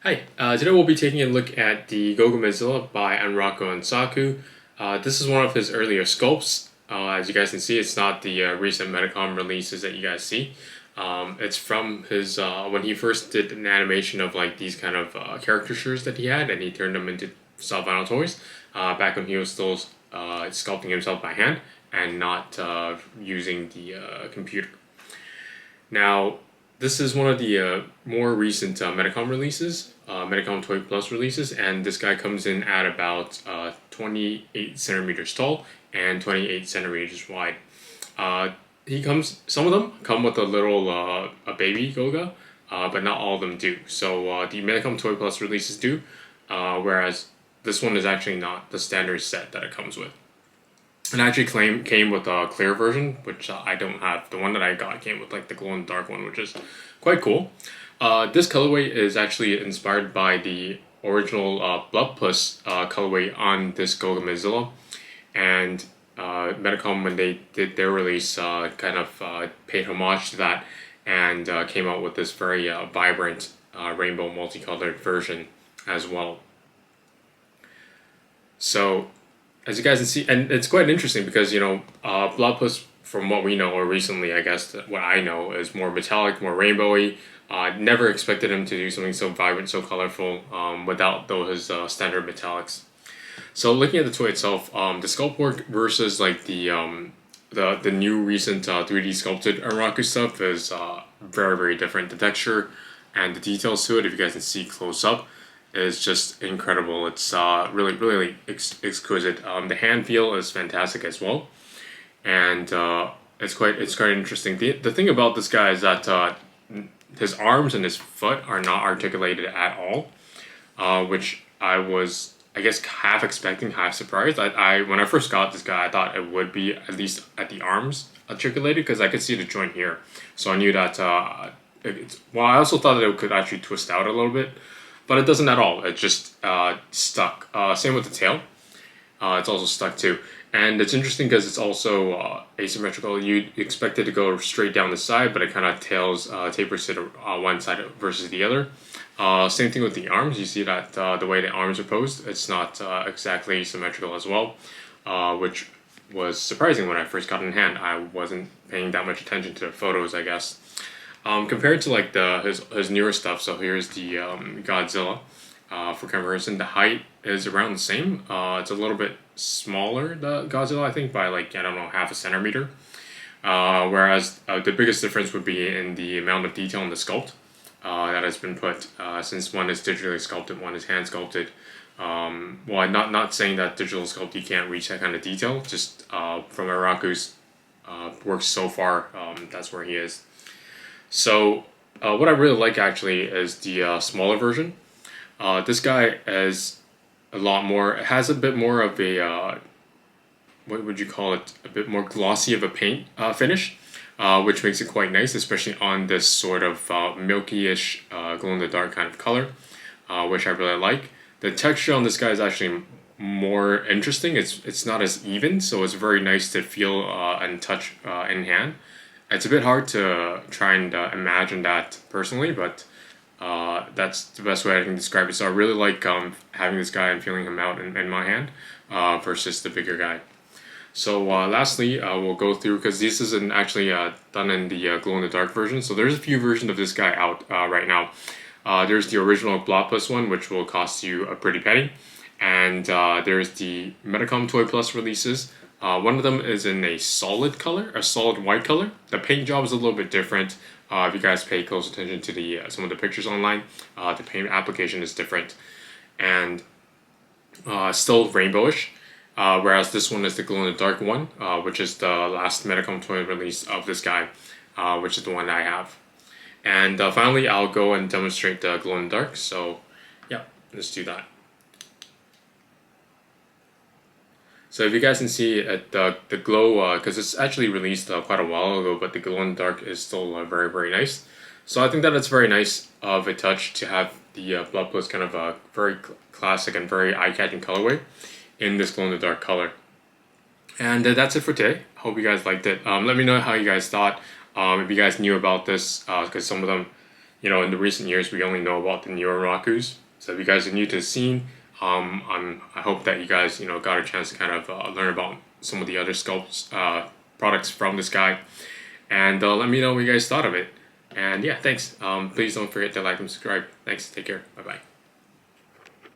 Hi, today we'll be taking a look at the Gogamezilla by Anraku and Ansaku. This is one of his earlier sculpts. As you guys can see, it's not the recent Metacom releases that you guys see. It's from his when he first did an animation of like these kind of caricatures that he had, and he turned them into soft vinyl toys. Back when he was still sculpting himself by hand and not using the computer. Now, this is one of the more recent Metacom releases, Metacom Toy Plus releases, and this guy comes in at about 28 centimeters tall and 28 centimeters wide. Some of them come with a little a baby Goga, but not all of them do. So the Metacom Toy Plus releases do, whereas this one is actually not the standard set that it comes with. It actually came with a clear version, which I don't have. The one that I got came with like the glow-in-the-dark one, which is quite cool. This colorway is actually inspired by the original Blood Puss colorway on this Gogamezilla, and Metacom, when they did their release, kind of paid homage to that and came out with this very vibrant rainbow multicolored version as well. So, as you guys can see, and it's quite interesting because, Blood Puss, from what we know, or recently, I guess, what I know, is more metallic, more rainbowy. Never expected him to do something so vibrant, so colorful, without those standard metallics. So looking at the toy itself, the sculpt work versus like the new recent 3D sculpted Anraku stuff is very, very different. The texture and the details to it, if you guys can see close up, is just incredible. It's really exquisite. The hand feel is fantastic as well, and it's quite interesting. The thing about this guy is that his arms and his foot are not articulated at all, which I was, I guess, half expecting, half surprised. I when I first got this guy, I thought it would be at least at the arms articulated because I could see the joint here, so I knew that. Well, I also thought that it could actually twist out a little bit. But it doesn't at all. It just stuck. Same with the tail. It's also stuck too. And it's interesting because it's also asymmetrical. You'd expect it to go straight down the side, but it kind of tapers to one side versus the other. Same thing with the arms. You see that the way the arms are posed, it's not exactly symmetrical as well, which was surprising when I first got it in hand. I wasn't paying that much attention to the photos, I guess. Compared to like his newer stuff, so here's the Godzilla. For comparison, the height is around the same. It's a little bit smaller, the Godzilla, I think, by like, I don't know, half a centimeter. Whereas the biggest difference would be in the amount of detail in the sculpt that has been put, since one is digitally sculpted, one is hand sculpted. Well, I'm not saying that digital sculpt you can't reach that kind of detail, just from Anraku's work so far, that's where he is. So what I really like actually is the smaller version. This guy is a lot more, it has a bit more of a, what would you call it, a bit more glossy of a paint finish, which makes it quite nice, especially on this sort of milky-ish glow-in-the-dark kind of color, which I really like. The texture on this guy is actually more interesting. It's not as even, so it's very nice to feel and touch in hand. It's a bit hard to try and imagine that personally, but that's the best way I can describe it. So I really like having this guy and feeling him out in my hand versus the bigger guy. So lastly, we'll go through, because this isn't actually done in the glow-in-the-dark version. So there's a few versions of this guy out right now. There's the original Blood Puss one, which will cost you a pretty penny. And there's the Metacom Toy Plus releases. One of them is in a solid color, a solid white color. The paint job is a little bit different. If you guys pay close attention to some of the pictures online, the paint application is different, and still rainbowish. Whereas this one is the glow-in-the-dark one, which is the last Metacom toy release of this guy, which is the one I have. And finally, I'll go and demonstrate the glow-in-the-dark. So yeah, let's do that. So if you guys can see the glow, because it's actually released quite a while ago, but the glow-in-the-dark is still very, very nice. So I think that it's very nice of a touch to have the Blood Puss kind of a very classic and very eye-catching colorway in this glow-in-the-dark color. And that's it for today. Hope you guys liked it. Let me know how you guys thought. If you guys knew about this, because some of them, in the recent years we only know about the new Anrakus. So if you guys are new to the scene, I hope that you guys got a chance to kind of learn about some of the other sculpts products from this guy, and let me know what you guys thought of it. And yeah, thanks. Please don't forget to like and subscribe. Thanks. Take care. Bye bye.